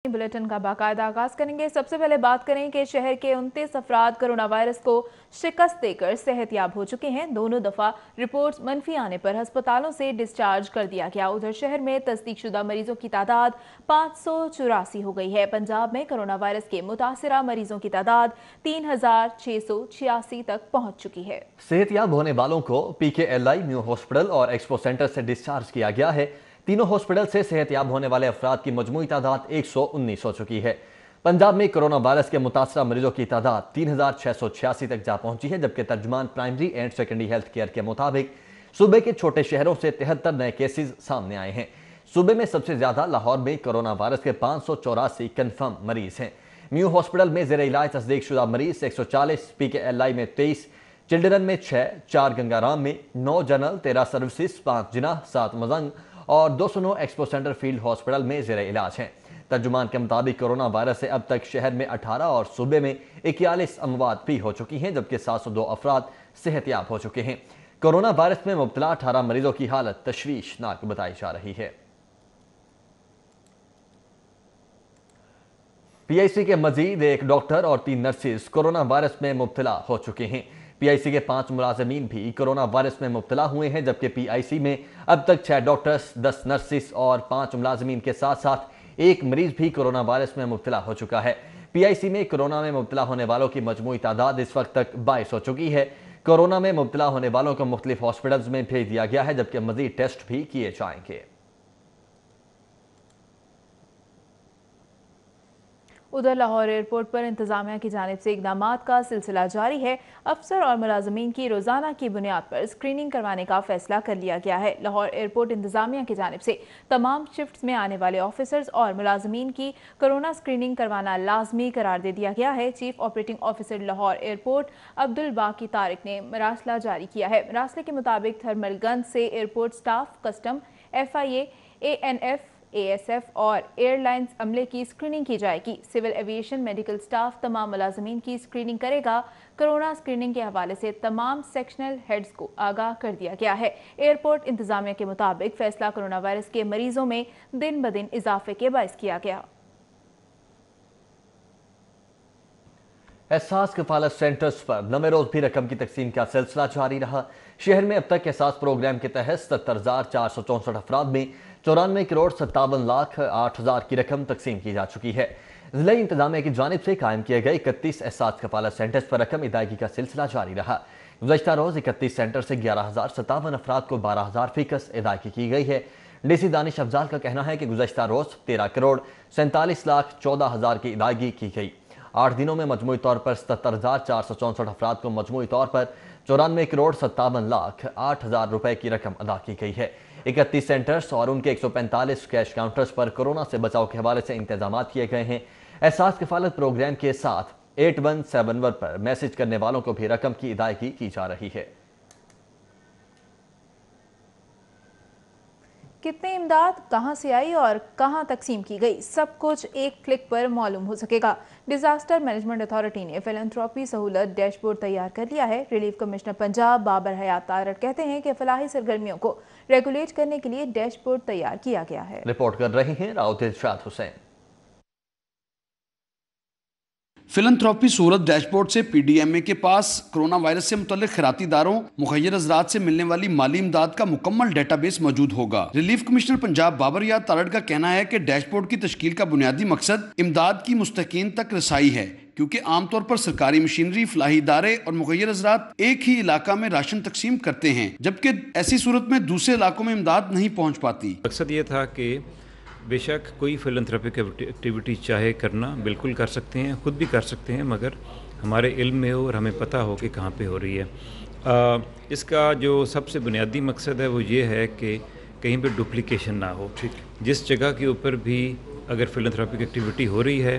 Bulletin का बाकायदा आगाज करेंगे। सबसे पहले बात करें कि शहर के 29 अफराद कोरोना वायरस को शिकस्त देकर सेहतयाब हो चुके हैं। दोनों दफा रिपोर्ट्स मनफी आने पर अस्पतालों से डिस्चार्ज कर दिया गया। उधर शहर में तस्दीकशुदा मरीजों की तादाद 584 हो गई है। पंजाब में कोरोना वायरस के मुतासिरा मरीजों की तादाद 3686 तक पहुंच चुकी है। सेहतयाब होने वालों को PKLI न्यू हॉस्पिटल और एक्सपो सेंटर से डिस्चार्ज किया गया है। तीनों हॉस्पिटल से सेहतयाब होने वाले अफराद की मजमूई तादाद 119 हो चुकी है। पंजाब में कोरोना वायरस के मुतासरा मरीजों की तादाद 3686 तक जा पहुंची है, जबकि तर्जुमान primary and secondary health care के मुताबिक सूबे के छोटे शहरों से 73 नए केसेस सामने आए हैं। सूबे में सबसे ज्यादा लाहौर में कोरोना वायरस के 584 कन्फर्म मरीज हैं। न्यू हॉस्पिटल में जेर इलाज तस्दीकशुदा मरीज 140, PKLI में 23, चिल्ड्रन में 6, 4 गंगाराम में 9 जनरल, 13 सर्विसेज, 5 जिना, 7 मजंग और 209 एक्सपो सेंटर फील्ड हॉस्पिटल में जेर इलाज हैं। तर्जुमान के मुताबिक कोरोना वायरस से अब तक शहर में 18 और सूबे में 41 अमवात भी हो चुकी हैं, जबकि 702 अफराद सेहतयाब हो चुके हैं। कोरोना वायरस में मुब्तला 18 मरीजों की हालत तशवीशनाक बताई जा रही है। PIC के मजीद एक डॉक्टर और 3 नर्सेज कोरोना वायरस में मुब्तला हो चुके हैं। PIC के 5 मुलाजमीन भी कोरोना वायरस में मुब्तला हुए हैं, जबकि PIC में अब तक 6 डॉक्टर्स, 10 नर्सेस और 5 मुलाजमीन के साथ साथ एक मरीज भी कोरोना वायरस में मुब्तला हो चुका है। PIC में कोरोना में मुब्तला होने वालों की मजमूई तादाद इस वक्त तक 22 हो चुकी है। कोरोना में मुब्तला होने वालों को मुख्तलिफ हॉस्पिटल्स में भेज दिया गया है, जबकि मजीद टेस्ट भी किए जाएंगे। उधर लाहौर एयरपोर्ट पर इंतजामिया की जानिब से इकदामात का सिलसिला जारी है। अफसर और मुलाजमीन की रोजाना की बुनियाद पर स्क्रीनिंग करवाने का फैसला कर लिया गया है। लाहौर एयरपोर्ट इंतजामिया की जानिब से तमाम शिफ्ट्स में आने वाले ऑफिसर्स और मुलाजमीन की कोरोना स्क्रीनिंग करवाना लाजमी करार दे दिया गया है। Chief operating officer Lahore airport Abdul बाकी तारिक ने मरासला जारी किया है। मरासले के मुताबिक थर्मल गन से airport staff, custom, FIA, ANF, ASF और एयरलाइंस अमले की स्क्रीनिंग की जाएगी। सिविल एविएशन मेडिकल स्टाफ तमाम मुलाजमीन की स्क्रीनिंग करेगा। कोरोना स्क्रीनिंग के हवाले से तमाम सेक्शनल हेड्स को आगाह कर दिया गया है। एयरपोर्ट इंतजामिया के मुताबिक फैसला कोरोना वायरस के मरीजों में दिन ब दिन इजाफे के बायस किया गया। एहसास कफालत सेंटर्स पर नवे रोज भी रकम की तकसीम का सिलसिला जारी रहा। शहर में अब तक एहसास प्रोग्राम के तहत 77,464 अफराद में 94 करोड़ 57 लाख 8 हजार की रकम तकसीम की जा चुकी है। जिला इंतजामिया की जानिब से कायम किए गए 31 एहसास कफालत सेंटर्स पर रकम अदायगी का सिलसिला जारी रहा। गुज़श्ता रोज 31 सेंटर से 11,057 अफराद को 12,000 फीकस अदायगी की गई है। DC दानिश अफजाल का कहना है कि गुज़श्ता रोज 13 करोड़ 47 लाख 14 हजार की अदायगी की गई। 8 दिनों में मजमूई तौर पर 77,464 अफराद को मजमूई तौर पर 94 करोड़ 57 लाख 8 हजार रुपए की रकम अदा की गई है। 31 सेंटर्स और उनके 145 कैश काउंटर्स पर कोरोना से बचाव के हवाले से इंतजाम किए गए हैं। एहसास कफालत प्रोग्राम के साथ 8171 पर मैसेज करने वालों को भी रकम की अदायगी की जा रही है। कितनी इमदाद कहां से आई और कहां तकसीम की गई, सब कुछ एक क्लिक पर मालूम हो सकेगा। डिजास्टर मैनेजमेंट अथॉरिटी ने फिलैंथ्रोपी सहूलत डैशबोर्ड तैयार कर लिया है। रिलीफ कमिश्नर पंजाब बाबर हयात तारड़ कहते हैं कि फलाही सरगर्मियों को रेगुलेट करने के लिए डैशबोर्ड तैयार किया गया है। रिपोर्ट कर रही हैं राउत इरशाद हुसैन। फिलंथ्रोपी सूरत डैशबोर्ड से PDMA के पास कोरोना वायरस से मुतल्लिक खैराती दारों मुखय्यर हज़रात से मिलने वाली माली इमदाद का मुकम्मल डेटाबेस मौजूद होगा। रिलीफ कमिश्नर पंजाब बाबर हयात तारड़ का कहना है कि डैशबोर्ड की तश्कील का बुनियादी मकसद इमदाद की मुस्तकीन तक रसाई है, क्योंकि आमतौर पर सरकारी मशीनरी, फलाही इदारे और मुखय्यर हज़रात एक ही इलाका में राशन तकसीम करते हैं, जबकि ऐसी सूरत में दूसरे इलाकों में इमदाद नहीं पहुँच पाती। मकसद ये था कि बेशक कोई फिलैंथ्रोपिक एक्टिविटी चाहे करना बिल्कुल कर सकते हैं, ख़ुद भी कर सकते हैं, मगर हमारे इल्म में हो और हमें पता हो कि कहाँ पे हो रही है। इसका जो सबसे बुनियादी मकसद है वो ये है कि कहीं पे डुप्लीकेशन ना हो। जिस जगह के ऊपर भी अगर फिलैंथ्रोपिक एक्टिविटी हो रही है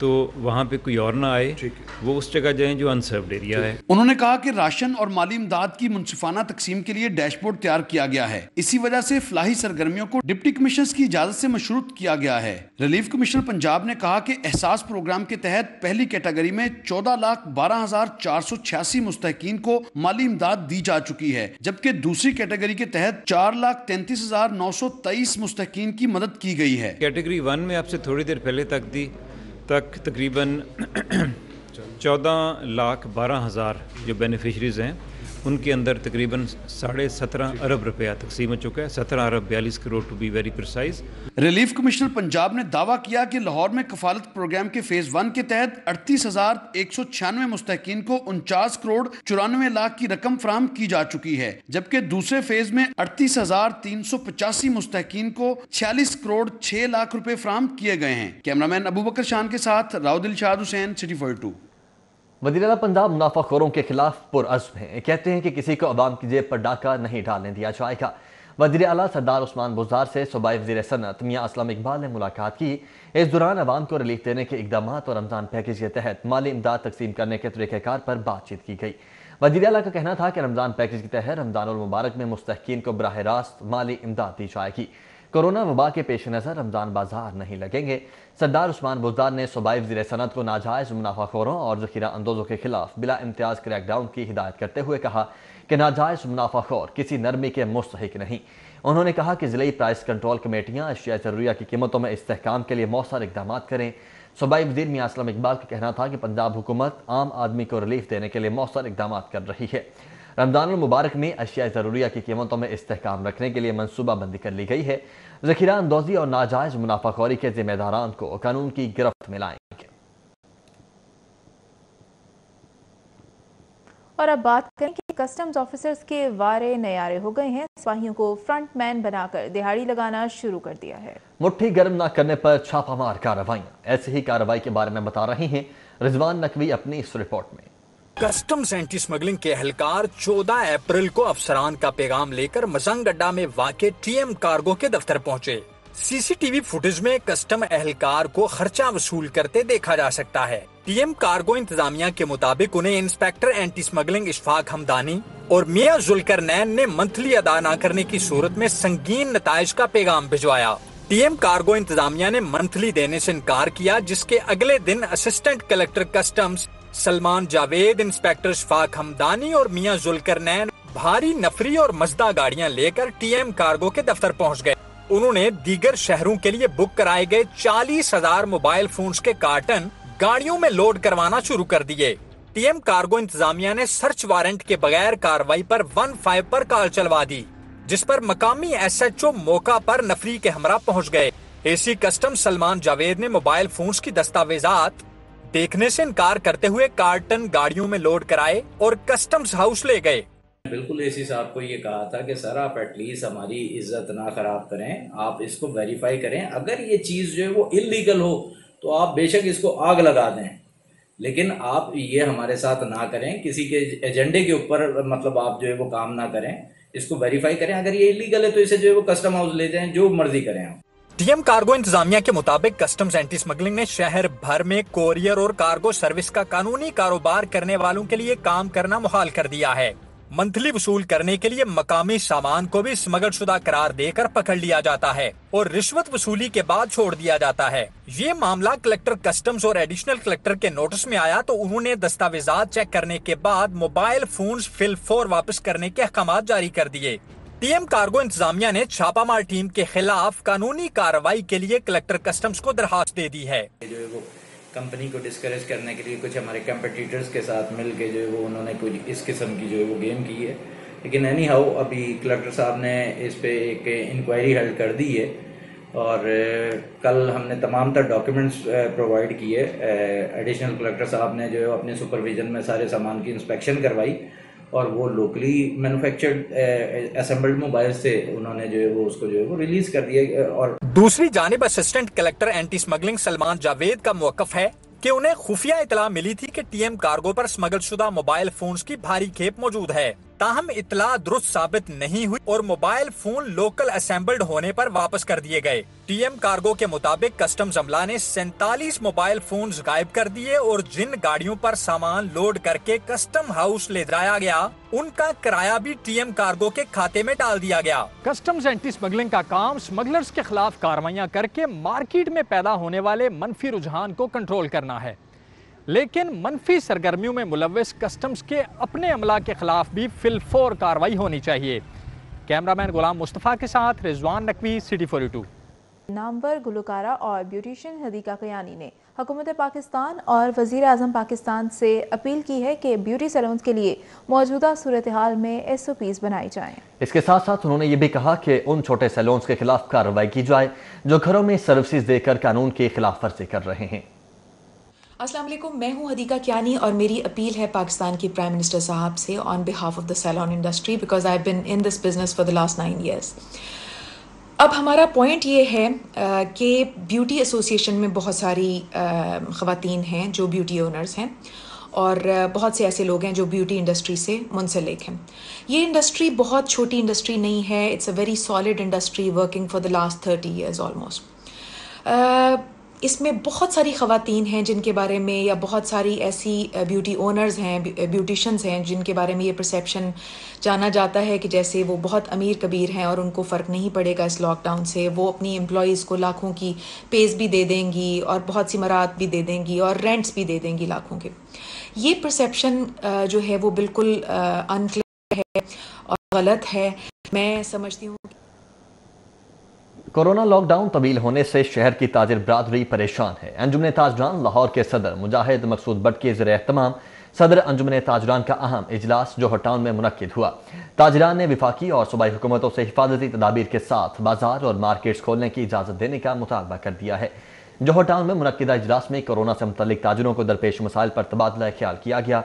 तो वहाँ पे कोई और ना आए, वो उस जगह जाएं जो अनसर्व्ड एरिया है। उन्होंने कहा कि राशन और माली इमदाद की मुनसिफाना तकसीम के लिए डैशबोर्ड तैयार किया गया है। इसी वजह से फलाही सरगर्मियों को डिप्टी कमिश्नर्स की इजाजत से मशरूत किया गया है। रिलीफ कमिश्नर पंजाब ने कहा कि एहसास प्रोग्राम के तहत पहली कैटेगरी में 14,12,486 मुस्तहकीन को माली इमदाद दी जा चुकी है, जबकि दूसरी कैटेगरी के तहत 4,33,923 मुस्तहकीन की मदद की गई है। कैटेगरी 1 में आपसे थोड़ी देर पहले तक तकरीबन 14,12,000 जो बेनिफिशरीज हैं उनके अंदर तकरीबन 17.5 अरब रुपया तकसीम हो चुका है, 17 अरब 42 crore to be very precise. Relief commissioner Punjab ने दावा किया कि लाहौर में कफालत प्रोग्राम के फेज 1 के तहत 38,196 मुस्तहकीन को 49 करोड़ 94 लाख की रकम फराहम की जा चुकी है, जबकि दूसरे फेज में 38,385 मुस्तहकीन को 46 करोड़ 6 लाख रुपए फराहम किए गए हैं। कैमरामैन अबू बकर शान के साथ राव दिलशाद हुसैन, सिटी 42। वज़ीर-ए-आला पंजाब मुनाफाखोरों के खिलाफ पुरअज़्म हैं। कहते हैं कि किसी को अवाम की जेब पर डाका नहीं डालने दिया जाएगा। वज़ीर-ए-आला सरदार उस्मान बुज़दार से सूबाई वज़ीर सनअत मियां असलम इकबाल ने मुलाकात की। इस दौरान अवाम को रिलीफ देने के इक़दामात और रमज़ान पैकेज के तहत माली इमदाद तकसीम करने के तरीक़ेकार पर बातचीत की गई। वज़ीर-ए-आला का कहना था कि रमज़ान पैकेज के तहत रमज़ानुल मुबारक में मुस्तहकीन को बराह रास्त माली इमदाद दी जाएगी। कोरोना वबा के पेश नज़र रमज़ान बाजार नहीं लगेंगे। सरदार उस्मान बुज़दार ने सूबाई वज़ीर सनअत को नाजायज़ मुनाफाखोरों और ज़ख़ीरा अंदोज़ों के खिलाफ बिला इम्तियाज़ क्रैकडाउन की हिदायत करते हुए कहा कि नाजायज़ मुनाफाखोर किसी नरमी के मुस्तहिक नहीं। उन्होंने कहा कि ज़िले प्राइस कंट्रोल कमेटियाँ अशिया ज़रूरिया की कीमतों में इस्तेहकाम के लिए मौसर इक़दाम करें। सूबाई वज़ीर मियां असलम इकबाल का कहना था कि पंजाब हुकूमत आम आदमी को रिलीफ देने के लिए मौसर इक़दाम कर रही है। रमज़ानुल मुबारक में अशिया ज़रूरिया की कीमतों में इस्तेहकाम रखने के लिए मनसूबा बंदी कर ली गई है। ज़ख़ीरा अंदोज़ी और नाजायज़ मुनाफाखोरी के ज़िम्मेदारान को कानून की गिरफ्त में लाएंगे। और अब बात करें कि कस्टम्स ऑफिसर्स के वारे नयारे हो गए हैं। सिपाहियों को फ्रंटमैन बनाकर दिहाड़ी लगाना शुरू कर दिया है। मुट्ठी गर्म न करने पर छापामार कार्रवाइयाँ। ऐसी ही कार्रवाई के बारे में बता रही हैं रिजवान नकवी अपनी इस रिपोर्ट में। कस्टम्स एंटी स्मगलिंग के एहलकार 14 अप्रैल को अफसरान का पैगाम लेकर मजंग अड्डा में वाक़े टीएम कार्गो के दफ्तर पहुंचे। सीसीटीवी फुटेज में कस्टम एहलकार को खर्चा वसूल करते देखा जा सकता है। टीएम कार्गो इंतजामिया के मुताबिक उन्हें inspector anti smuggling Ishfaq Hamdani और मियां जुल्करनैन ने मंथली अदा न करने की सूरत में संगीन नताइज का पैगाम भिजवाया। टीएम कार्गो इंतजामिया ने मंथली देने से इनकार किया, जिसके अगले दिन assistant collector customs Salman Javed, inspector Ishfaq Hamdani और मियां जुल्करनैन भारी नफरी और मजदा गाड़ियां लेकर टीएम कार्गो के दफ्तर पहुंच गए। उन्होंने दीगर शहरों के लिए बुक कराए गए 40,000 मोबाइल फोन्स के कार्टन गाड़ियों में लोड करवाना शुरू कर दिए। टीएम कार्गो इंतजामिया ने सर्च वारंट के बगैर कार्रवाई पर 15 पर कॉल चलवा दी, जिस पर मकामी एसएचओ मौका पर नफरी के हमरा पहुंच गए। एसी कस्टम सलमान जावेद ने मोबाइल फोन्स की दस्तावेजात देखने से इनकार करते हुए कार्टन गाड़ियों में लोड कराए और कस्टम्स हाउस ले गए। बिल्कुल एसी साहब को ये कहा था कि सर आप एटलीस्ट हमारी इज्जत ना खराब करें, आप इसको वेरीफाई करें, अगर ये चीज़ जो है वो इलीगल हो तो आप बेशक इसको आग लगा दें, लेकिन आप ये हमारे साथ ना करें, किसी के एजेंडे के ऊपर मतलब आप जो है वो काम ना करें, इसको वेरीफाई करें। अगर ये इलीगल है तो इसे जो है वो कस्टम हाउस ले जाएं, जो मर्जी करें आप। टीएम कार्गो इंतजामिया के मुताबिक कस्टम्स एंटी स्मगलिंग ने शहर भर में कोरियर और कार्गो सर्विस का कानूनी कारोबार करने वालों के लिए काम करना मुहाल कर दिया है। मंथली वसूल करने के लिए मकामी सामान को भी स्मगलशुदा करार देकर पकड़ लिया जाता है और रिश्वत वसूली के बाद छोड़ दिया जाता है। ये मामला कलेक्टर कस्टम्स और एडिशनल कलेक्टर के नोटिस में आया तो उन्होंने दस्तावेजात चेक करने के बाद मोबाइल फोन्स फिल-फौर वापस करने के अहकामात जारी कर दिए। टीएम कार्गो इंतजामिया ने छापामार टीम के खिलाफ कानूनी कार्रवाई के लिए कलेक्टर कस्टम्स को दरखास्त दे दी है। जो है वो कंपनी को डिस्करेज करने के लिए कुछ हमारे कंपटीटर्स के साथ मिल के जो है वो उन्होंने कुछ इस किस्म की जो है वो गेम की है, लेकिन एनी हाउ अभी कलेक्टर साहब ने इस पे एक इंक्वायरी हेल्ड कर दी है और कल हमने तमाम तर डॉक्यूमेंट्स प्रोवाइड किए। एडिशनल कलेक्टर साहब ने जो है अपने सुपरविजन में सारे सामान की इंस्पेक्शन करवाई और वो लोकली मैन्युफैक्चर्ड असेंबल्ड मोबाइल से उन्होंने जो है वो उसको जो है वो रिलीज कर दिया। और दूसरी जानिब assistant collector anti smuggling Salman Javed का मौकफ है कि उन्हें खुफिया इतला मिली थी कि टीएम कार्गो पर स्मगलशुदा मोबाइल फोन्स की भारी खेप मौजूद है। تاہم اطلاع درست ثابت نہیں ہوئی اور موبائل فون لوکل اسمبلڈ ہونے پر واپس کر دیے گئے۔ ٹی ایم کارگو کے مطابق کسٹمز عملہ نے 47 موبائل فونز غائب کر دیے اور جن گاڑیوں پر سامان لوڈ کر کے کسٹم ہاؤس لے جایا گیا ان کا کرایہ بھی ٹی ایم کارگو کے کھاتے میں ڈال دیا گیا۔ کسٹمز اینٹی سمگلنگ کا کام سمگلرز کے خلاف کارروائیاں کر کے مارکیٹ میں پیدا ہونے والے منفی رجحان کو کنٹرول کرنا ہے، لیکن منفی سرگرمیوں میں ملوث کسٹمز کے اپنے عملہ کے خلاف بھی فی الفور کارروائی ہونی چاہیے۔ کیمرامین غلام مصطفیٰ کے ساتھ رضوان نقوی، سٹی 42۔ نامور گلوکارہ اور بیوٹیشین حدیقہ کیانی نے حکومت پاکستان اور وزیر اعظم پاکستان سے اپیل کی ہے کہ بیوٹی سیلونز کے لیے موجودہ صورتحال میں SOPs بنائی جائیں۔ اس کے ساتھ ساتھ انہوں نے یہ بھی کہا کہ ان چھوٹے سیلونز کے خلاف کارروائی کی جائے جو گھروں میں سروسز دے کر قانون کی خلاف ورزی کر رہے ہیں۔ السلام علیکم، میں ہوں حدیقہ کیانی اور میری اپیل ہے پاکستان کے پرائم منسٹر صاحب سے on behalf of the salon industry because I been in this business for the last 9 years۔ اب ہمارا پوائنٹ یہ ہے کہ بیوٹی ایسوسیشن میں بہت ساری خواتین ہیں جو بیوٹی اونرز ہیں اور بہت سے ایسے لوگ ہیں جو بیوٹی انڈسٹری سے منسلک ہیں۔ یہ انڈسٹری بہت چھوٹی انڈسٹری نہیں ہے، it's a very solid industry working for the last 30 years almost. اس میں بہت ساری خواتین ہیں جن کے بارے میں یا بہت ساری ایسی بیوٹی اونرز ہیں، بیوٹیشنز ہیں جن کے بارے میں یہ پرسیپشن جانا جاتا ہے کہ جیسے وہ بہت امیر کبیر ہیں اور ان کو فرق نہیں پڑے گا اس لاک ڈاؤن سے، وہ اپنی امپلائیز کو لاکھوں کی پیز بھی دے دیں گی اور بہت سی مراد بھی دے دیں گی اور رینٹس بھی دے دیں گی لاکھوں کے۔ یہ پرسیپشن جو ہے وہ بالکل انکلیئر ہے اور غلط ہے۔ میں سمجھتی ہوں کورونا لاک ڈاؤن طویل ہونے سے شہر کی تاجر برادری پریشان ہے۔ انجمن تاجران لاہور کے صدر مجاہد مقصود بٹ کے زیر اہتمام صدر انجمن تاجران کا اہم اجلاس جوہر ٹاؤن میں منعقد ہوا۔ تاجران نے وفاقی اور صوبائی حکومتوں سے حفاظتی تدابیر کے ساتھ بازار اور مارکیٹس کھولنے کی اجازت دینے کا مطالبہ کر دیا ہے۔ جوہر ٹاؤن میں منعقدہ اجلاس میں کورونا سے متعلق تاجروں کو درپیش مسائل پر تبادلہ خیال کیا گیا۔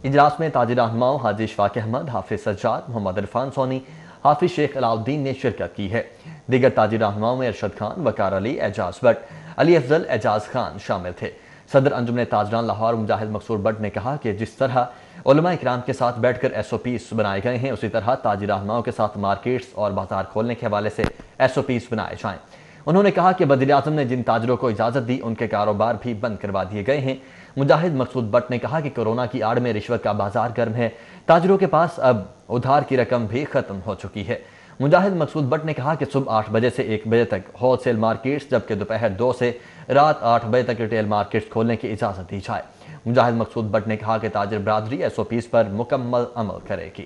اجلاس میں تاجر رہنماؤں حاجی اشفاق احمد، حافظ سجاد، محمد عرفان سونی، حافظ شیخ علاؤالدین نے شرکت کی ہے۔ دیگر تاجر رہنماؤں میں ارشد خان، وقار علی، اعجاز بٹ، علی افضل، اعجاز خان شامل تھے۔ صدر انجمن تاجران لاہور مجاہد مقصود بٹ نے کہا کہ جس طرح علماء اکرام کے ساتھ بیٹھ کر SOPs بنائے گئے ہیں اسی طرح تاجر رہنماؤں کے ساتھ مارکیٹس اور بازار کھولنے کے حوالے سے SOPs بنائے جائیں۔ انہوں نے کہا کہ وزیر اعظم نے جن تاجروں کو اجازت دی ان کے کاروبار بھی بند کروا دیے گئے ہیں۔ مجاہد مقصود بٹ نے کہا کہ کورونا کی آڑ میں رشوت کا بازار گرم ہے، تاجروں کے پاس اب ادھار کی رقم بھی ختم ہو چکی ہے۔ مجاہد مقصود بٹ نے کہا کہ صبح 8 بجے سے 1 بجے تک ہول سیل مارکیٹس جبکہ دوپہر 2 سے رات 8 بجے تک ریٹیل مارکیٹس کھولنے کی اجازت دی جائے۔ مجاہد مقصود بٹ نے کہا کہ تاجر برادری SOPs پر مکمل عمل کرے گی۔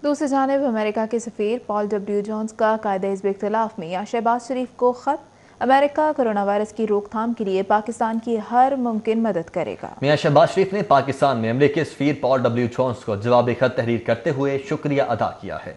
دوسری جانب امریکہ کے سفیر پال ڈبلیو جونز کا قائد حزب اختلاف میاں شہباز شریف کو خط، امریکہ کورونا وائرس کی روک تھام کے لیے پاکستان کی ہر ممکن مدد کرے گا۔ میاں شہباز شریف نے پاکستان میں امریکی سفیر پال ڈبلیو جونز کو جوابی خط تحریر کرتے ہوئے شکریہ ادا کیا ہے۔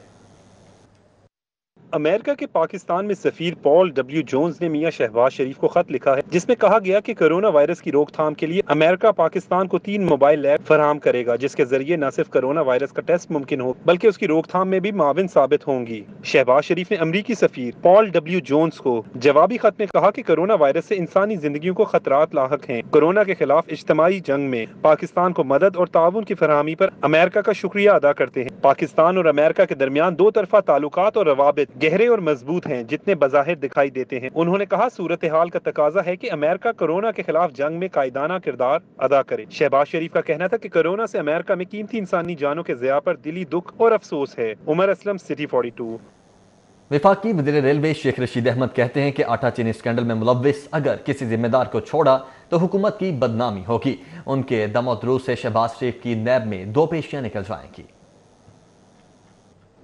امریکہ کے پاکستان میں سفیر پال ڈبلیو جونز نے میاں شہباز شریف کو خط لکھا ہے جس میں کہا گیا کہ کورونا وائرس کی روک تھام کے لیے امریکہ پاکستان کو 3 موبائل لیب فراہم کرے گا جس کے ذریعے نہ صرف کورونا وائرس کا ٹیسٹ ممکن ہو بلکہ اس کی روک تھام میں بھی معاون ثابت ہوں گی۔ شہباز شریف نے امریکی سفیر پال ڈبلیو جونز کو جوابی خط میں کہا کہ کورونا وائرس سے انسانی زندگیوں کو خطرات لاحق ہیں۔ کورونا کے خلاف اجتماعی جنگ میں پاکستان کو مدد اور تعاون کی فراہمی پر امریکہ کا شکریہ ادا کرتے ہیں۔ پاکستان اور امریکہ کے درمیان 2 طرفہ تعلقات اور روابط گہرے اور مضبوط ہیں جتنے بظاہر دکھائی دیتے ہیں۔ انہوں نے کہا صورتحال کا تقاضا ہے کہ امریکہ کورونا کے خلاف جنگ میں قائدانہ کردار ادا کرے۔ شہباز شریف کا کہنا تھا کہ کورونا سے امریکہ میں قیمتی انسانی جانوں کے ضیاع پر دلی دکھ اور افسوس ہے۔ عمر اسلم، سٹی 42۔ وفاقی وزیر ریلوے شیخ رشید احمد کہتے ہیں کہ آٹا چینی اسکینڈل میں ملوث اگر کسی ذمہ دار کو چھوڑا تو حکومت کی بدنامی ہوگی۔ ان کے دم و دروس سے شہباز شریف کی نیب میں 2 پیشیاں نکل جائیں گی۔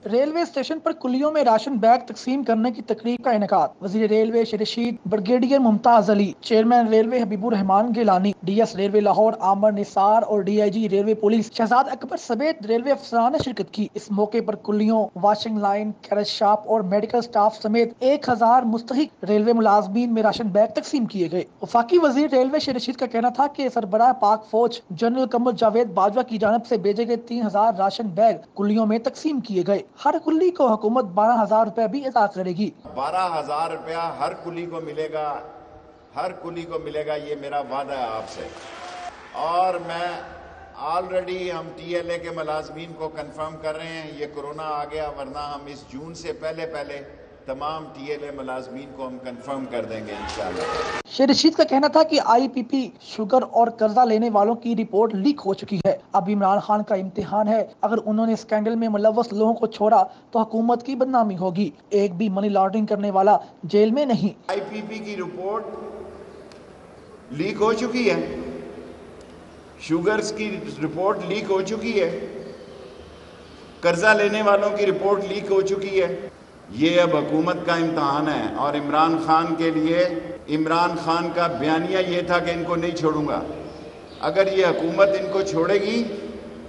ریلوے اسٹیشن پر کلیوں میں راشن بیگ تقسیم کرنے کی تقریب کا انعقاد۔ وزیر ریلوے شیخ رشید، بریگیڈیئر ممتاز علی، چیئرمین ریلوے حبیب الرحمان گیلانی، DS ریلوے لاہور عامر نثار اور DIG ریلوے پولیس شہزاد اکبر سمیت ریلوے افسران نے شرکت کی۔ اس موقع پر کلیوں، واشنگ لائن، کیرج شاپ اور میڈیکل سٹاف سمیت 1000 مستحق ریلوے ملازمین میں راشن بیگ تقسیم کیے گئے۔ وفاقی وزیر ریلوے شیخ رشید کا کہنا تھا کہ سربراہ پاک فوج جنرل قمر جاوید باجوہ کی جانب سے بھیجے گئے 3000 راشن بیگ کلیوں میں تقسیم کیے گئے۔ ہر کلی کو حکومت 12000 روپے بھی عطا کرے گی۔ 12000 روپیہ ہر کلی کو ملے گا، ہر کلی کو ملے گا، یہ میرا وعدہ ہے آپ سے۔ اور میں آلریڈی ہم ٹی ایل اے کے ملازمین کو کنفرم کر رہے ہیں، یہ کرونا آ گیا، ورنہ ہم اس جون سے پہلے تمام ٹی ایل اے ملازمین کو ہم کنفرم کر دیں گے انشاءاللہ۔ شیر رشید کا کہنا تھا کہ آئی پی پی، شوگر اور قرضہ لینے والوں کی رپورٹ لیک ہو چکی ہے، اب عمران خان کا امتحان ہے، اگر انہوں نے اسکینڈل میں ملوث لوگوں کو چھوڑا تو حکومت کی بدنامی ہوگی، ایک بھی منی لانڈرنگ کرنے والا جیل میں نہیں۔ آئی پی پی کی رپورٹ لیک ہو چکی ہے، شوگرز کی رپورٹ لیک ہو چکی ہے، قرضہ لینے والوں کی رپورٹ لیک ہو چکی ہے۔ یہ اب حکومت کا امتحان ہے، اور عمران خان کے لیے، عمران خان کا بیانیہ یہ تھا کہ ان کو نہیں چھوڑوں گا، اگر یہ حکومت ان کو چھوڑے گی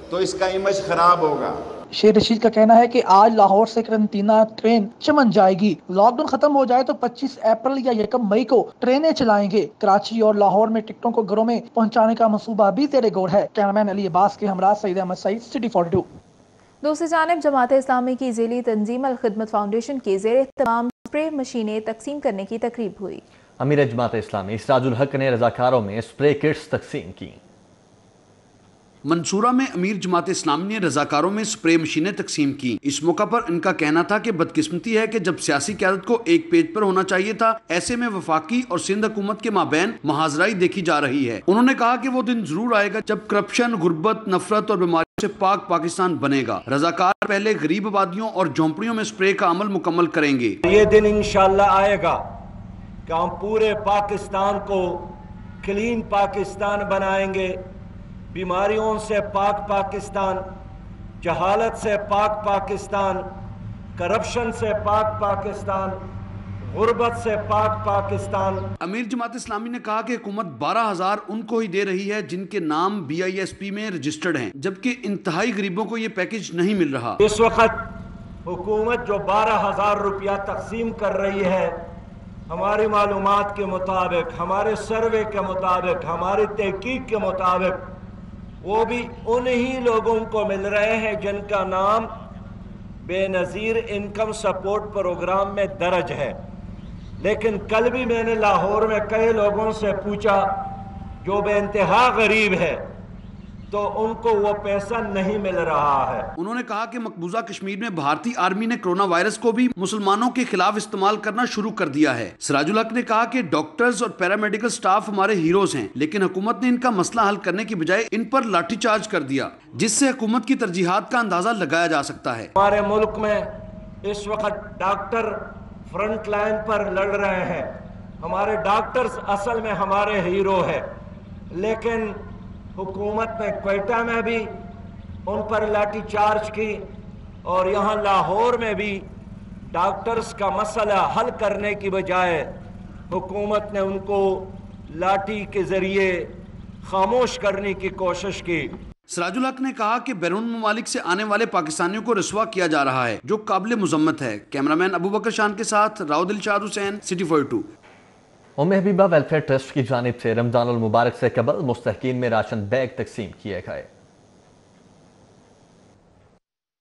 تو اس کا امیج خراب ہوگا۔ شیر رشید کا کہنا ہے کہ آج لاہور سے قرنطینہ ٹرین چمن جائے گی، لاک ڈاؤن ختم ہو جائے تو 25 اپریل یا 1 مئی کو ٹرینیں چلائیں گے، کراچی اور لاہور میں ٹکٹوں کو گھروں میں پہنچانے کا منصوبہ بھی زیر غور ہے۔ کیمرمین علی عباس کے ہمراہ سعید احمد سعید، سٹی 42۔ دوسری جانب جماعت اسلامی کی ذیلی تنظیم الخدمت فاؤنڈیشن کی زیر اہتمام اسپرے مشینیں تقسیم کرنے کی تقریب ہوئی۔ امیر جماعت اسلامی سراج الحق نے رضاکاروں میں اسپرے کٹس تقسیم کی۔ منصورہ میں امیر جماعت اسلامی نے رضاکاروں میں سپرے مشینیں تقسیم کی۔ اس موقع پر ان کا کہنا تھا کہ بدقسمتی ہے کہ جب سیاسی قیادت کو ایک پیج پر ہونا چاہیے تھا، ایسے میں وفاقی اور سندھ حکومت کے مابین محاذرائی دیکھی جا رہی ہے۔ انہوں نے کہا کہ وہ دن ضرور آئے گا جب کرپشن، غربت، نفرت اور بیماریوں سے پاک پاکستان بنے گا۔ رضاکار پہلے غریب آبادیوں اور جھونپڑیوں میں سپرے کا عمل مکمل کریں گے۔ یہ دن انشاءاللہ آئے گا کہ ہم پورے پاکستان کو کلین پاکستان بنائیں گے، بیماریوں سے پاک پاکستان، جہالت سے پاک پاکستان، کرپشن سے پاک پاکستان، غربت سے پاک پاکستان۔ امیر جماعت اسلامی نے کہا کہ حکومت 12,000 ان کو ہی دے رہی ہے جن کے نام BISP میں رجسٹرڈ ہیں، جبکہ انتہائی غریبوں کو یہ پیکج نہیں مل رہا۔ اس وقت حکومت جو 12,000 روپیہ تقسیم کر رہی ہے، ہماری معلومات کے مطابق، ہمارے سروے کے مطابق، ہماری تحقیق کے مطابق، وہ بھی انہی لوگوں کو مل رہے ہیں جن کا نام بے نظیر انکم سپورٹ پروگرام میں درج ہے۔ لیکن کل بھی میں نے لاہور میں کئی لوگوں سے پوچھا جو بے انتہا غریب ہے، تو ان کو وہ پیسہ نہیں مل رہا ہے۔ انہوں نے کہا کہ مقبوضہ کشمیر میں بھارتی آرمی نے کرونا وائرس کو بھی مسلمانوں کے خلاف استعمال کرنا شروع کر دیا ہے۔ سراج الحق نے کہا کہ ڈاکٹرز اور پیرامیڈیکل سٹاف ہمارے ہیروز ہیں، لیکن حکومت نے ان کا مسئلہ حل کرنے کی بجائے ان پر لاٹھی چارج کر دیا، جس سے حکومت کی ترجیحات کا اندازہ لگایا جا سکتا ہے۔ ہمارے ملک میں اس وقت ڈاکٹر فرنٹ لائن پر لڑ رہے ہیں، ہمارے ڈاکٹرز اصل میں ہمارے ہیرو ہیں، لیکن حکومت نے کوئٹہ میں بھی ان پر لاٹھی چارج کی، اور یہاں لاہور میں بھی ڈاکٹرز کا مسئلہ حل کرنے کی بجائے حکومت نے ان کو لاٹھی کے ذریعے خاموش کرنے کی کوشش کی۔ سراج الحق نے کہا کہ بیرون ممالک سے آنے والے پاکستانیوں کو رسوا کیا جا رہا ہے، جو قابل مذمت ہے۔ کیمرامین ابو بکر شان کے ساتھ راؤ دلشاد حسین، سٹی 42۔ حبیبہ ویلفیئر ٹرسٹ کی جانب سے رمضان المبارک سے قبل مستحقین میں راشن بیگ تقسیم کیے گئے۔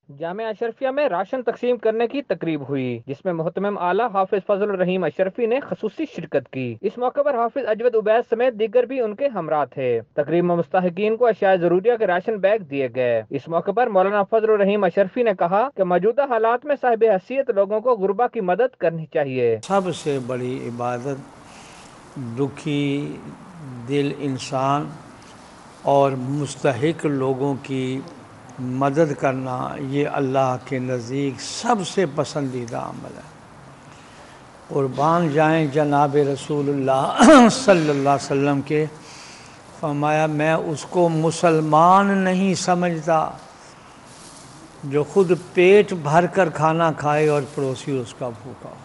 جامعہ اشرفیہ میں راشن تقسیم کرنے کی تقریب ہوئی، جس میں محتمم اعلیٰ حافظ فضل الرحیم اشرفی نے خصوصی شرکت کی۔ اس موقع پر حافظ اجود عبید سمیت دیگر بھی ان کے ہمراہ تھے۔ تقریب میں مستحقین کو اشیاء ضروریہ کے راشن بیگ دیے گئے۔ اس موقع پر مولانا فضل الرحیم اشرفی نے کہا کہ موجودہ حالات میں صاحب حیثیت لوگوں کو غربا کی مدد کرنی چاہیے۔ سب سے بڑی عبادت دکھی دل انسان اور مستحق لوگوں کی مدد کرنا، یہ اللہ کے نزدیک سب سے پسندیدہ عمل ہے۔ قربان جائیں جناب رسول اللہ صلی اللہ علیہ وسلم کے، فرمایا میں اس کو مسلمان نہیں سمجھتا جو خود پیٹ بھر کر کھانا کھائے اور پڑوسی اس کا بھوکا ہو۔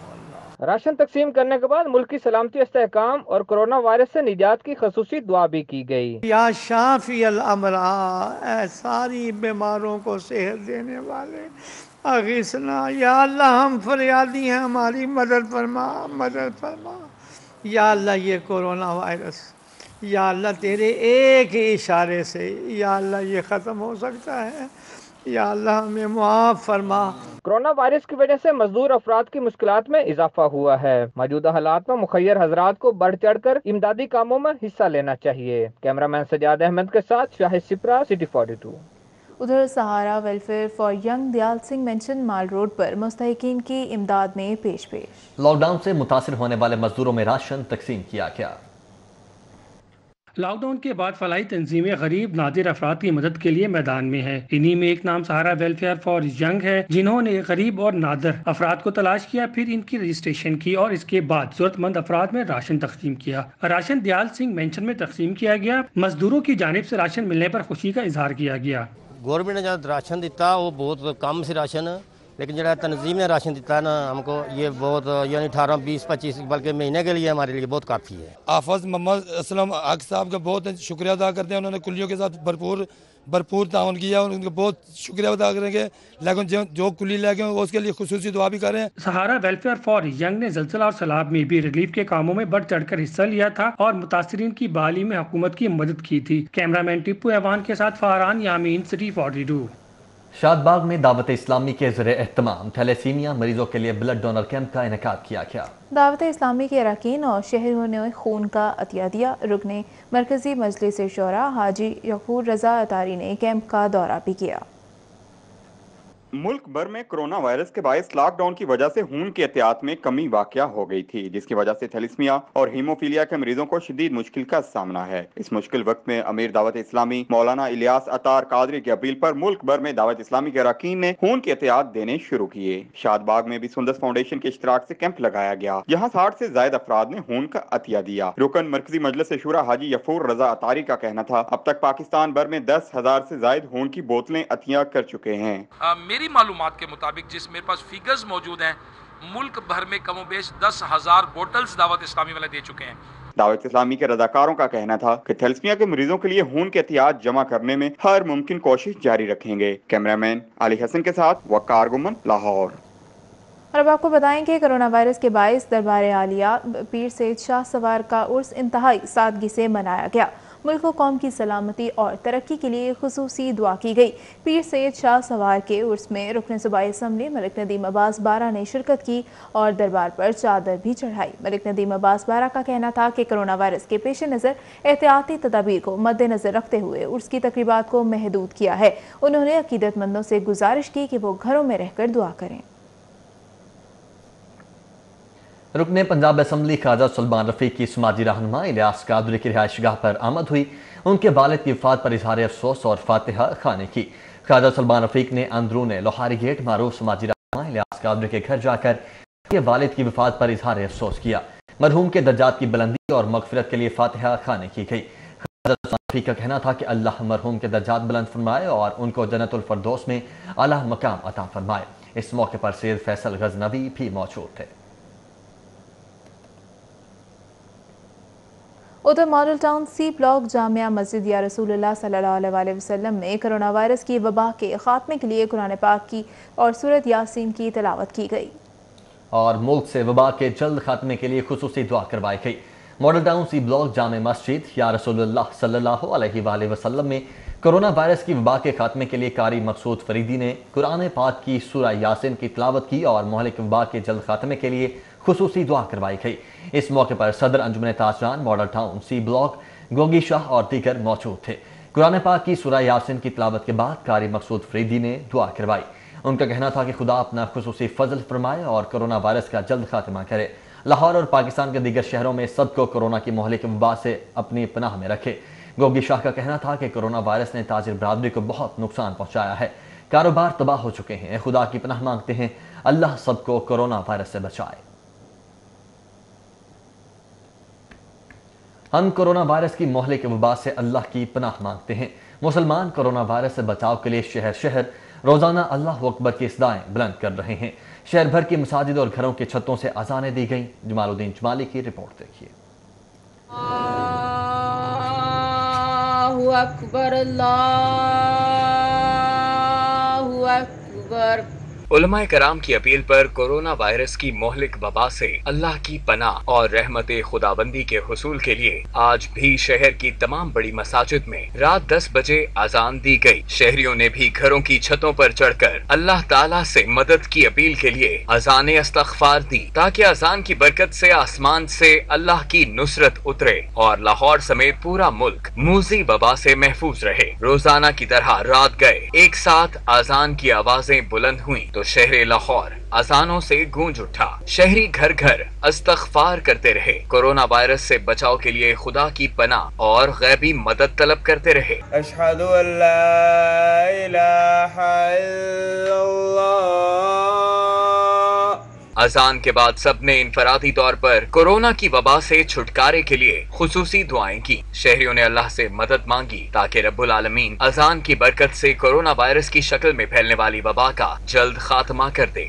راشن تقسیم کرنے کے بعد ملک کی سلامتی استحکام اور کرونا وائرس سے نجات کی خصوصی دعا بھی کی گئی۔ یا شافی الامراض، اے ساری بیماروں کو صحت دینے والے، اغیثنا، یا اللہ ہم فریادی ہیں، ہماری مدد فرما، مدد فرما۔ یا اللہ یہ کرونا وائرس، یا اللہ تیرے ایک اشارے سے یا اللہ یہ ختم ہو سکتا ہے۔ या अल्लाह हमें माफ़ फरमा। कोरोना वायरस की वजह से मजदूर अफराद की मुश्किलात में इजाफा हुआ है। मौजूदा हालात में मुखय्यर हजरात को बढ़ चढ़ कर इमदादी कामों में हिस्सा लेना चाहिए। कैमरामैन सजाद अहमद के साथ शाहिद सिप्रा, सिटी 42। उधर Sahara welfare for young Dayal Singh mansion mall road पर मुस्तहिकीन की इमदाद में पेश। लॉकडाउन से मुतासिर होने वाले मजदूरों में राशन तकसीम किया गया। लॉकडाउन के बाद फलाही तंजीमें गरीब नादिर अफराद की मदद के लिए मैदान में है। इन्हीं में एक नाम सहारा वेलफेयर फॉर यंग है, जिन्होंने गरीब और नादिर अफराद को तलाश किया, फिर इनकी रजिस्ट्रेशन की और इसके बाद जरूरतमंद अफराद में राशन तकसीम किया। राशन दयाल सिंह मेंशन में तकसीम किया गया। मजदूरों की जानिब से राशन मिलने पर खुशी का इजहार किया गया। गवर्नमेंट ने जो राशन दिता वो बहुत कम से राशन, लेकिन जो तंजीम ने राशन दिता ना हमको, ये बहुत यानी 18, 20, 25 बल्कि महीने के लिए हमारे लिए बहुत काफ़ी है। आफज मोहम्मद असलम हक साहब का बहुत शुक्रिया अदा करते हैं। उन्होंने कुलियों के साथ भरपूर ताउन किया और उनका बहुत शुक्रिया अदा करेंगे। लेकिन जो कुली लगे उसके लिए खुसूसी दुआ भी करें। सहारा वेलफेयर फॉर यंग ने ज़लज़ला और सैलाब में भी रिलीफ के कामों में बढ़ चढ़ कर हिस्सा लिया था और मुतासरीन की बहाली में हुकूमत की मदद की थी। कैमरामैन टिप्पू ऐवान के साथ फरहान यामीन, सिटी 42। शादबाग में दावत इस्लामी के ज़रिए एहतमाम थैलेसीमिया मरीजों के लिए ब्लड डोनर कैंप का इनेकाद किया गया। दावत इस्लामी के अरकान और शहरियों ने खून का अतिया दिया। रुकने मरकजी मजलिस शोरा हाजी यकूर रजा अतारी ने कैंप का दौरा भी किया। मुल्क भर में कोरोना वायरस के बायस लॉकडाउन की वजह से खून की एहतियात में कमी वाक़या हो गई थी, जिसकी वजह से थैलेसीमिया और हीमोफीलिया के मरीजों को शदीद मुश्किल का सामना है। इस मुश्किल वक्त में अमीर दावत इस्लामी मौलाना इलियास अतार कादरी की अपील पर मुल्क भर में दावत इस्लामी के अरकान ने खून की एहतियात देने शुरू किए। शादबाग में भी सुंदस फाउंडेशन के इश्तराक से कैंप लगाया गया, जहाँ 60 से ज्यादा अफराद ने खून का अतिया दिया। रुकन मरकजी मजलिस शूरा हाजी यकूर रजा अतारी का कहना था, अब तक पाकिस्तान भर में 10,000 से ज्यादा खून की बोतलें अतिया कर चुके हैं। मेरी मालूमात के मुताबिक, जिस मेरे पास फिगर्स मौजूद हैं, मुल्क भर में कमोबेश 10,000 बोतल्स दावत इस्लामी वाले दे चुके हैं। दावत इस्लामी के रजाकारों का कहना था कि थैलेसीमिया के मरीजों के लिए खून के एहतियात जमा करने में हर मुमकिन कोशिश जारी रखेंगे। कैमरामैन अली हसन के साथ वकार गुमन, लाहौर। और अब आपको बताएं कि कोरोना वायरस के बायस दरबार आलिया पीर सैयद शाह सवार का उर्स इंतहाई सादगी से मनाया गया। मुल्क व कौम की सलामती और तरक्की के लिए खुसूसी दुआ की गई। पीर सैयद शाह सवार के उर्स में रुकन सूबाई असम्बली मलिक नदीम अब्बास बारा ने शिरकत की और दरबार पर चादर भी चढ़ाई। मलिक नदीम अब्बास बारा का कहना था कि कोरोना वायरस के पेश नज़र एहतियाती तदाबीर को मद्देनजर रखते हुए उर्स की तकरीबात को महदूद किया है। उन्होंने अकीदतमंदों से गुजारिश की कि वो घरों में रहकर दुआ करें। रुकने पंजाब असम्बली ख्वाजा सुल्तान रफीक की समाजी रहनुमा इलियास कादरी की रिहाइशगाह पर आमद हुई। उनके वालिद की वफात पर इजहार अफसोस और फातिहा खाने की। ख्वाजा सुल्तान रफीक ने अंदरून लोहारी गेट मारूफ समाजी रहनुमा इलियास कादरी के घर जाकर उनके वालिद की वफात पर इजहार अफसोस किया। मरहूम के दर्जात की बुलंदी और मगफिरत के लिए फातिहा खाने की गई। ख्वाजा सुल्तान रफीक का कहना था कि अल्लाह मरहूम के दर्जात बुलंद फरमाए और उनको जन्नतुल फरदौस में आला मकाम अता फरमाए। इस मौके पर सैयद फैसल गजनवी भी मौजूद थे। उधर model town C block Jamia Masjid Ya रसूलुल्लाह सल्लल्लाहु अलैहि वसल्लम में कोरोना वायरस की वबा के खात्मे के लिए कुरान पाक की और सूरत यासीन की तिलावत की गई और मुल्क से वबा के जल्द खात्मे के लिए खुसूसी दुआ करवाई गई। Model town C block Jamia Masjid Ya रसूलुल्लाह सल्लल्लाहु अलैहि वसल्लम में कोरोना वायरस की वबा के खात्मे के लिए कारी मकसूद फरीदी ने कुरान पाक की सूरह यासीन की तिलावत की और मोहलिक वबा के जल्द खात्मे के लिए खुसूसी दुआ करवाई गई। इस मौके पर सदर अंजुमन ताजरान, model town C block, Gogi Shah और दीगर मौजूद थे। कुरान पाक की सूरह यासीन की तिलावत के बाद कारी मकसूद फरीदी ने दुआ करवाई। उनका कहना था कि खुदा अपना खुसूसी फजल फरमाए और कोरोना वायरस का जल्द खात्मा करे। लाहौर और पाकिस्तान के दीगर शहरों में सबको कोरोना की मोहलिक वबा से अपनी पनाह में रखे। गोगी शाह का कहना था कि कोरोना वायरस ने ताजिर बरादरी को बहुत नुकसान पहुंचाया है, कारोबार तबाह हो चुके हैं। खुदा की पनाह मांगते हैं, अल्लाह सबको कोरोना वायरस से बचाए। हम कोरोना वायरस की मोहलिक वबा से अल्लाह की पनाह मांगते हैं। मुसलमान कोरोना वायरस से बचाव के लिए शहर शहर रोजाना अल्लाह अकबर की सदाएं बुलंद कर रहे हैं। शहर भर की मसाजिद और घरों की छतों से अजानें दी गईं। जमालुद्दीन जमाली की रिपोर्ट देखिए। अल्लाहु अकबर, अल्लाहु अकबर। उलमा कराम की अपील पर कोरोना वायरस की मोहलिक वबा से अल्लाह की पनाह और रहमत खुदाबंदी के हुसूल के लिए आज भी शहर की तमाम बड़ी मसाजिद में रात 10 बजे अजान दी गई। शहरियों ने भी घरों की छतों पर चढ़कर अल्लाह ताला से मदद की अपील के लिए अजान इस्तग़फ़ार दी, ताकि अजान की बरकत से आसमान से अल्लाह की नुसरत उतरे और लाहौर समेत पूरा मुल्क मूजी वबा से महफूज रहे। रोजाना की तरह रात गए एक साथ अजान की आवाजें बुलंद हुई तो शहर लाहौर अजानों से गूंज उठा। शहरी घर घर इस्तग़फ़ार करते रहे, कोरोना वायरस से बचाव के लिए खुदा की पनाह और गैबी मदद तलब करते रहे। अशहदु अल्ला इलाहा इल्लल्लाह। अजान के बाद सबने इनफरादी तौर पर कोरोना की वबा से छुटकारे के लिए खुसूसी दुआएं की। शहरियों ने अल्लाह से मदद मांगी ताकि रब्बुल आलमीन अजान की बरकत से कोरोना वायरस की शक्ल में फैलने वाली वबा का जल्द खात्मा कर दे।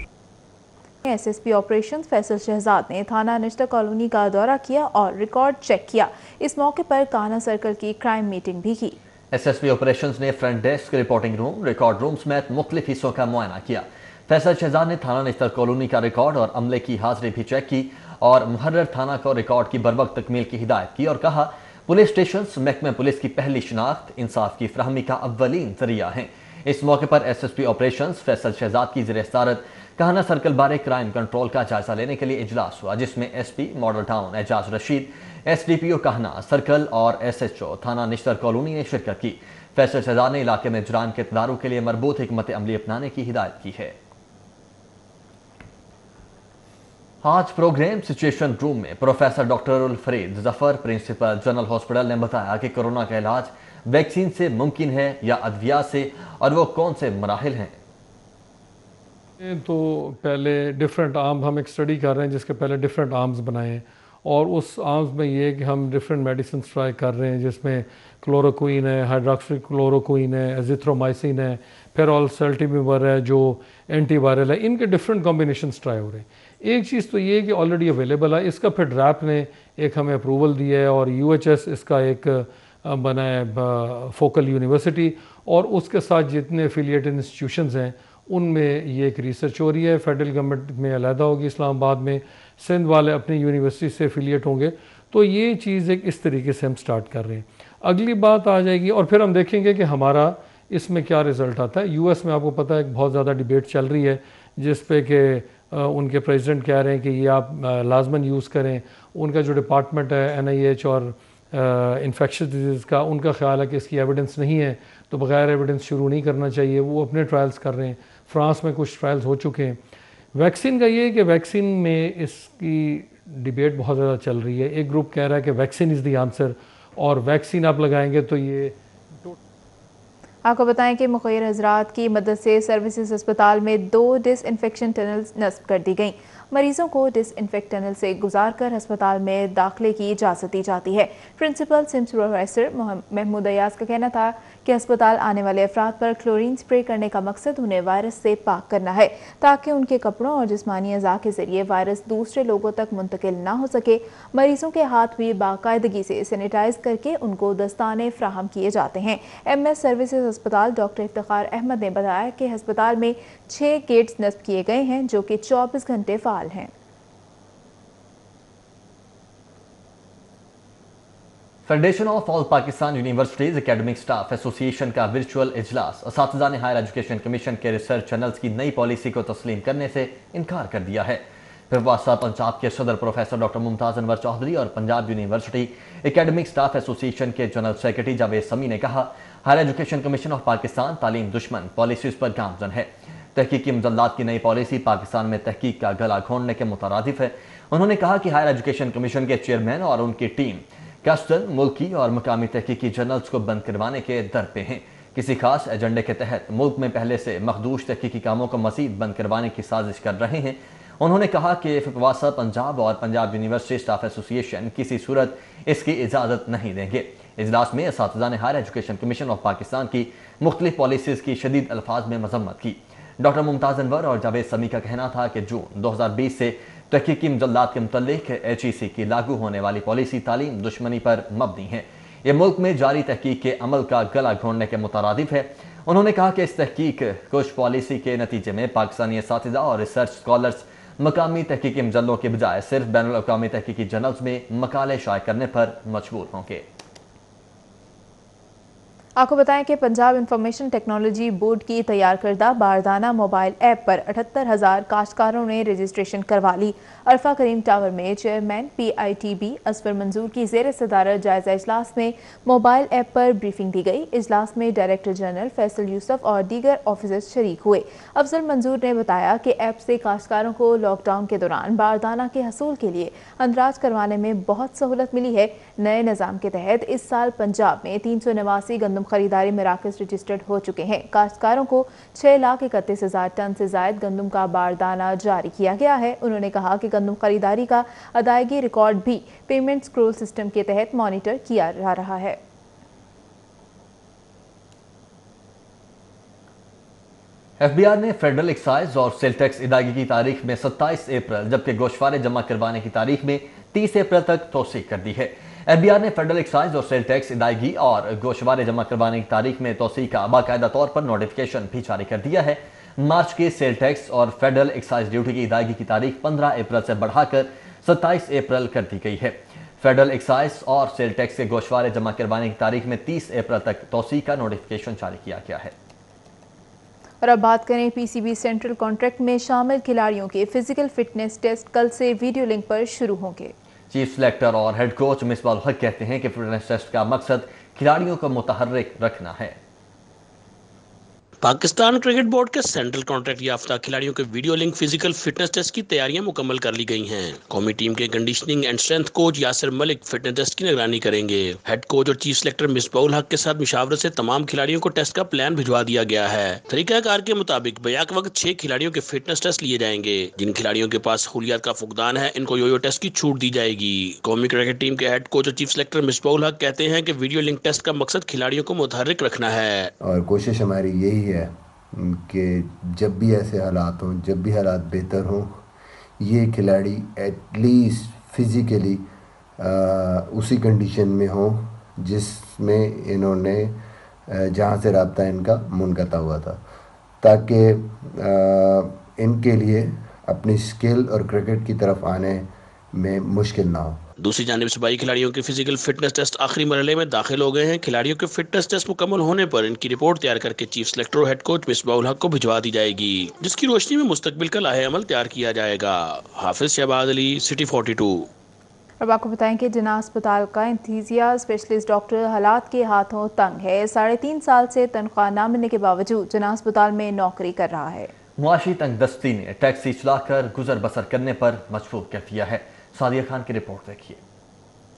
एसएसपी ऑपरेशंस फैसल शहजाद ने थाना निश्ता कॉलोनी का दौरा किया और रिकॉर्ड चेक किया। इस मौके पर कान्हा सर्कल की क्राइम मीटिंग भी की। एसएसपी ऑपरेशंस ने front desk, reporting room, record room समेत मुख्तलिफ हिस्सों का मुआयना किया। फैसल शहजाद ने थाना निश्ता कॉलोनी का रिकॉर्ड और अमले की हाजिरी भी चेक की और मुहर्रर थाना को रिकॉर्ड की बरवक्त तकमील की हिदायत की और कहा पुलिस स्टेशन महकमे पुलिस की पहली शिनाख्त इंसाफ की फराहमी का अव्वलीन जरिया है। इस मौके पर एसएसपी ऑपरेशंस फैसल शहजाद की ज़ेर सदारत कान्हा सर्कल बारे क्राइम कंट्रोल का जायजा लेने के लिए इजलास हुआ, जिसमें SP model town Ejaz Rashid, SDPO Kahna circle और एसएचओ थाना निश्तर कॉलोनी ने शिरकत की। फैसल शहजाद ने इलाके में जुराम के तदारुक के लिए मरबूत हिकमत अमली अपनाने की हिदायत की है। आज प्रोग्राम सिचुएशन रूम में professor doctor ul Farid Zafar, principal general hospital, ने बताया कि कोरोना का इलाज वैक्सीन से मुमकिन है या अद्विया से, और वो कौन से मराहिल हैं। तो पहले डिफरेंट आर्म हम एक स्टडी कर रहे हैं जिसके पहले डिफरेंट आर्म्स बनाए हैं और उस आर्म्स में ये है कि हम डिफरेंट मेडिसिन ट्राई कर रहे हैं जिसमें क्लोरोक्विन है, हाइड्रोक्सी क्लोरोक्विन है, एजिथ्रोमाइसिन है, फिर ऑलसेल्टिमिवर है जो एंटीवायरल है। इनके डिफरेंट कॉम्बिनेशन ट्राई हो रहे हैं। एक चीज़ तो ये है कि ऑलरेडी अवेलेबल है, इसका फिर ड्रैप ने एक हमें अप्रूवल दिया है और यूएचएस इसका एक बना है फोकल यूनिवर्सिटी, और उसके साथ जितने एफिलिएटेड इंस्टीट्यूशंस हैं उनमें ये एक रिसर्च हो रही है। फेडरल गवर्नमेंट में अलहदा होगी इस्लामाबाद में, सिंध वाले अपनी यूनिवर्सिटी से एफिलिएट होंगे। तो ये चीज़ एक इस तरीके से हम स्टार्ट कर रहे हैं। अगली बात आ जाएगी और फिर हम देखेंगे कि हमारा इसमें क्या रिज़ल्ट आता है। यूएस में आपको पता है एक बहुत ज़्यादा डिबेट चल रही है जिस पे कि उनके प्रेसिडेंट कह रहे हैं कि ये आप लाजमन यूज़ करें। उनका जो डिपार्टमेंट है NIH और इन्फेक्शस डिजीज़ का, उनका ख्याल है कि इसकी एविडेंस नहीं है तो बग़ैर एविडेंस शुरू नहीं करना चाहिए। वो अपने ट्रायल्स कर रहे हैं। फ्रांस में कुछ ट्रायल्स हो चुके हैं। वैक्सीन का ये है कि वैक्सीन में इसकी डिबेट बहुत ज़्यादा चल रही है। एक ग्रुप कह रहा है कि वैक्सीन इज़ द आंसर और वैक्सीन आप लगाएंगे तो ये। आपको बताएं कि मुखैर हजरात की मदद से सर्विसेज अस्पताल में 2 डिसइंफेक्शन टनल्स नस्ब कर दी गई। मरीजों को डिसइंफेक्ट टनल से गुजारकर अस्पताल में दाखिले की इजाज़त दी जाती है। Principal SIMS professor Mahmood Ayaz का कहना था कि अस्पताल आने वाले अफराद पर क्लोरीन स्प्रे करने का मकसद उन्हें वायरस से पाक करना है ताकि उनके कपड़ों और जिस्मानी अज़ा के जरिए वायरस दूसरे लोगों तक मुंतकिल ना हो सके। मरीजों के हाथ भी बाकायदगी से सैनिटाइज करके उनको दस्ताने फ्राहम किए जाते हैं। MS सर्विसेज अस्पताल डॉक्टर इफ्तिखार अहमद ने बताया कि अस्पताल में 6 गेट्स नस्ब किए गए हैं जो कि 24 घंटे फाल हैं। Federation of all Pakistan universities academic staff association का वर्चुअल इजलास। असातिज़ा ने हायर एजुकेशन कमीशन के रिसर्च चैनल्स की नई पॉलिसी को तस्लीम करने से इनकार कर दिया है। फिरवासा पंजाब के सदर प्रोफेसर डॉक्टर मुमताज़ अनवर चौधरी और Punjab university academic staff association के जनरल सेक्रेटरी जावेद समी ने कहा, higher education commission of Pakistan तालीम दुश्मन पॉलिसीज पर गामजन है। तहकीकी मजल्लात की नई पॉलिसी पाकिस्तान में तहकीक का गला घोंटने के मुतरादिफ है। उन्होंने कहा कि हायर एजुकेशन कमीशन के चेयरमैन और उनकी टीम कस्टल, मुल्की और मकामी तहकीकी जर्नल्स को बंद करवाने के दर पे हैं। किसी खास एजेंडे के तहत मुल्क में पहले से मखदूश तहकीकी कामों को मजीद बंद करवाने की साजिश कर रहे हैं। उन्होंने कहा कि फिकवासा पंजाब और पंजाब यूनिवर्सिटी स्टाफ एसोसिएशन किसी सूरत इसकी इजाज़त नहीं देंगे। इजलास में असातिज़ा ने higher education commission of Pakistan की मुख्तलिफ पॉलिसीज़ की शदीद अल्फाज में मजम्मत की। डॉक्टर मुमताज़ अनवर और जावेद समी का कहना था कि जून 2020 से तहकीकी मजल्लात के मुतल्लिक HEC की लागू होने वाली पॉलिसी तालीम दुश्मनी पर मबनी है। ये मुल्क में जारी तहकीक के अमल का गला घोंटने के मुतरादिफ है। انہوں نے کہا کہ اس تحقیق کش پالیسی کے نتیجے میں پاکستانی اساتذہ اور ریسرچ اسکالرز مقامی تحقیقی مجلوں کے بجائے صرف بین الاقوامی تحقیقی جرنلز میں مقالے شائع کرنے پر مجبور ہوں گے۔ آپ کو بتائیں کہ پنجاب انفارمیشن ٹیکنالوجی بورڈ کی تیار کردہ باردانہ موبائل ایپ پر 78,000 کاشتکاروں نے رجسٹریشن کروا لی۔ عرفہ کریم ٹاور میں چیئرمین PITB اصفر منظور کی زیر صدارت جائزہ اجلاس میں موبائل ایپ پر بریفنگ دی گئی۔ اجلاس میں ڈائریکٹر جنرل فیصل یوسف اور دیگر آفیسرز شریک ہوئے۔ افضل منظور نے بتایا کہ ایپ سے کاشتکاروں کو لاک ڈاؤن کے دوران باردانہ کے حصول کے لیے اندراج کروانے میں بہت سہولت ملی ہے۔ نئے نظام کے تحت اس سال پنجاب میں 389 گندم خریداری مراکز رجسٹرڈ ہو چکے ہیں۔ کاشتکاروں کو 6,31,000 ٹن سے زائد گندم کا باردانہ جاری کیا گیا ہے۔ انہوں نے کہا کہ گندم خریداری کا ادائیگی ریکارڈ بھی پیمنٹ سکرول سسٹم کے تحت مانیٹر کیا جا رہا ہے۔ FBI نے فیڈرل ایکسائز اور سیل ٹیکس ادائیگی کی تاریخ میں 27 اپریل جبکہ گوشوارے جمع کروانے کی تاریخ میں 30 اپریل تک توسیع کر دی ہے۔ FBI نے فیڈرل ایکسائز اور سیل ٹیکس ادائیگی اور گوشوارے جمع کروانے کی تاریخ میں توسیع کا باقاعدہ طور پر نوٹیفیکیشن بھی جاری کر دیا ہے۔ مارچ کے سیل ٹیکس اور فیڈرل ایکسائز ڈیوٹی کی ادائیگی کی تاریخ 15 اپریل سے بڑھا کر 27 اپریل کر دی گئی ہے۔ فیڈرل ایکسائز اور سیل ٹیکس کے گوشوارے جمع کروانے کی تاریخ میں 30 اپریل تک توسیع کا نوٹیفیکیشن جاری کیا گیا ہے۔ اور اب بات کریں PCB سینٹرل کانٹریکٹ میں شامل کھلاڑیوں کے فزیکل فٹنس ٹیسٹ کل سے ویڈیو لنک پر شروع ہوں گے۔ چیف سلیکٹر اور ہیڈ کوچ مصباح الحق کہتے ہیں کہ فٹنس ٹیسٹ کا مقصد کھلاڑیوں کو متحرک رکھنا ہے۔ پاکستان کرکٹ بورڈ کے سینٹرل کانٹریکٹ یافتہ کھلاڑیوں کے video link physical fitness test کی تیاریاں مکمل کر لی گئی ہیں۔ قومی ٹیم کے conditioning and strength coach Yasir Malik fitness test کی نگرانی کریں گے۔ ہیڈ کوچ اور چیف سلیکٹر مصباح الحق کے ساتھ مشاورت سے تمام کھلاڑیوں کو ٹیسٹ کا پلان بھجوا دیا گیا ہے۔ طریقہ کار کے مطابق بیک وقت 6 کھلاڑیوں کے فٹنس ٹیسٹ لیے جائیں گے۔ جن کھلاڑیوں کے پاس سہولیات کا فقدان ہے ان کو یو ٹیسٹ کی چھوٹ دی جائے گی۔ قومی کرکٹ ٹیم کے ہیڈ کوچ اور چیف سلیکٹر مصباح الحق کہتے ہیں کہ ویڈیو لنک ٹیسٹ کا مقصد کھلاڑیوں کو متحرک رکھنا ہے، اور کوشش ہماری یہی ہے کہ جب بھی ایسے حالات ہوں، جب بھی حالات بہتر ہوں، یہ کھلاڑی ایٹ لیسٹ فزیکلی اسی کنڈیشن میں ہوں جس میں انہوں نے جہاں سے رابطہ ان کا منقطع ہوا تھا، تاکہ ان کے لیے اپنی سکل اور کرکٹ کی طرف آنے میں مشکل نہ ہو۔ دوسری جانب صوبائی کھلاڑیوں کے فزیکل فٹنس ٹیسٹ آخری مرحلے میں داخل ہو گئے ہیں۔ کھلاڑیوں کے فٹنس ٹیسٹ مکمل ہونے پر ان کی رپورٹ تیار کر کے چیف سلیکٹر اور ہیڈ کوچ مصباح الحق کو بھجوا دی جائے گی، جس کی روشنی میں مستقبل کا لاہے عمل تیار کیا جائے گا۔ حافظ شہباز علی، سٹی 42۔ اب آپ کو بتائیں کہ جناح اسپتال کا انتھیزیا اسپیشلسٹ ڈاکٹر حالات کے ہاتھوں تنگ ہے۔ 3.5 سال سے تنخواہ نہ ملنے کے باوجود جناح اسپتال میں نوکری کر رہا ہے۔ معاشی تنگ دستی نے ٹیکسی چلا کر گزر بسر کرنے پر مجبور کر دیا ہے۔ سعدیہ خان کی رپورٹ دیکھیے۔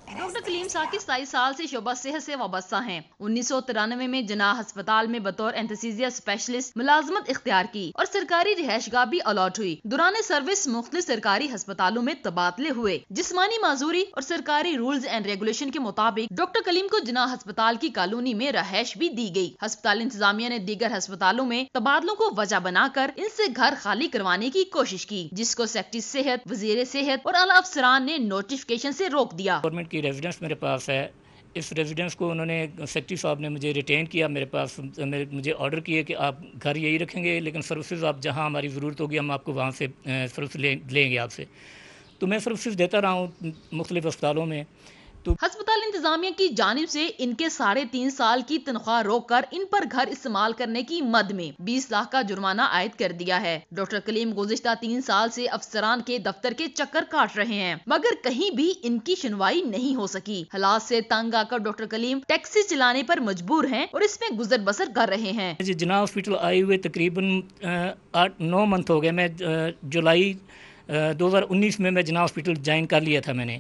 ڈاکٹر کلیم ساکی 27 سال سے شعبہ صحت سے وابستہ ہیں۔ 1993 میں جناح ہسپتال میں بطور اینستھیزیا اسپیشلسٹ ملازمت اختیار کی اور سرکاری رہائش گاہ بھی الاٹ ہوئی۔ دوران سروس مختلف سرکاری ہسپتالوں میں تبادلے ہوئے۔ جسمانی معذوری اور سرکاری رولز اینڈ ریگولیشن کے مطابق ڈاکٹر کلیم کو جناح ہسپتال کی کالونی میں رہائش بھی دی گئی۔ ہسپتال انتظامیہ نے دیگر ہسپتالوں میں تبادلوں کو وجہ بنا کر ان سے گھر خالی کروانے کی کوشش کی، جس کو سیکٹری صحت، وزیر صحت اور اعلی افسران نے نوٹیفیکیشن سے روک دیا۔ گورنمنٹ کی ریزیڈنس میرے پاس ہے، اس ریزیڈنس کو انہوں نے سیکٹری صاحب نے مجھے ریٹین کیا، میرے پاس مجھے آرڈر کیے کہ آپ گھر یہی رکھیں گے، لیکن سروسز آپ جہاں ہماری ضرورت ہوگی ہم آپ کو وہاں سے سروس لیں گے آپ سے۔ تو میں سروسز دیتا رہا ہوں مختلف اسپتالوں میں۔ ہسپتال انتظامیہ کی جانب سے ان کے 3.5 سال کی تنخواہ روک کر ان پر گھر استعمال کرنے کی مد میں 20 لاکھ کا جرمانہ عائد کر دیا ہے۔ ڈاکٹر کلیم گزشتہ 3 سال سے افسران کے دفتر کے چکر کاٹ رہے ہیں، مگر کہیں بھی ان کی سنوائی نہیں ہو سکی۔ حالات سے تنگ آ کر ڈاکٹر کلیم ٹیکسی چلانے پر مجبور ہیں اور اس میں گزر بسر کر رہے ہیں۔ جناح ہاسپٹل آئے ہوئے تقریباً 8-9 منتھ ہو گئے۔ میں جولائی 2019 میں جناح ہاسپٹل جوائن کر لیا تھا میں نے،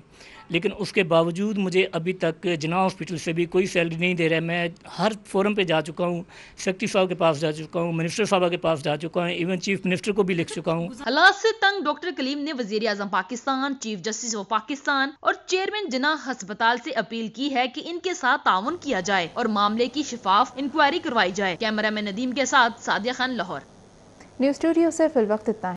لیکن اس کے باوجود مجھے ابھی تک جناح ہاسپٹل سے بھی کوئی سیلری نہیں دے رہا ہے۔ میں ہر فورم پہ جا چکا ہوں، سیکرٹری صاحب کے پاس جا چکا ہوں، منسٹر صاحبہ کے پاس جا چکا ہوں، ایون چیف منسٹر کو بھی لکھ چکا ہوں۔ حالات سے تنگ ڈاکٹر کلیم نے وزیر اعظم Pakistan, chief justice of Pakistan اور چیئرمین جناح ہسپتال سے اپیل کی ہے کہ ان کے ساتھ تعاون کیا جائے اور معاملے کی شفاف انکوائری کروائی جائے۔ کیمرہ مین ندیم کے ساتھ سعدیہ خان، لاہور۔ نیوز اسٹوڈیو سے فی الوقت اتنا ہے۔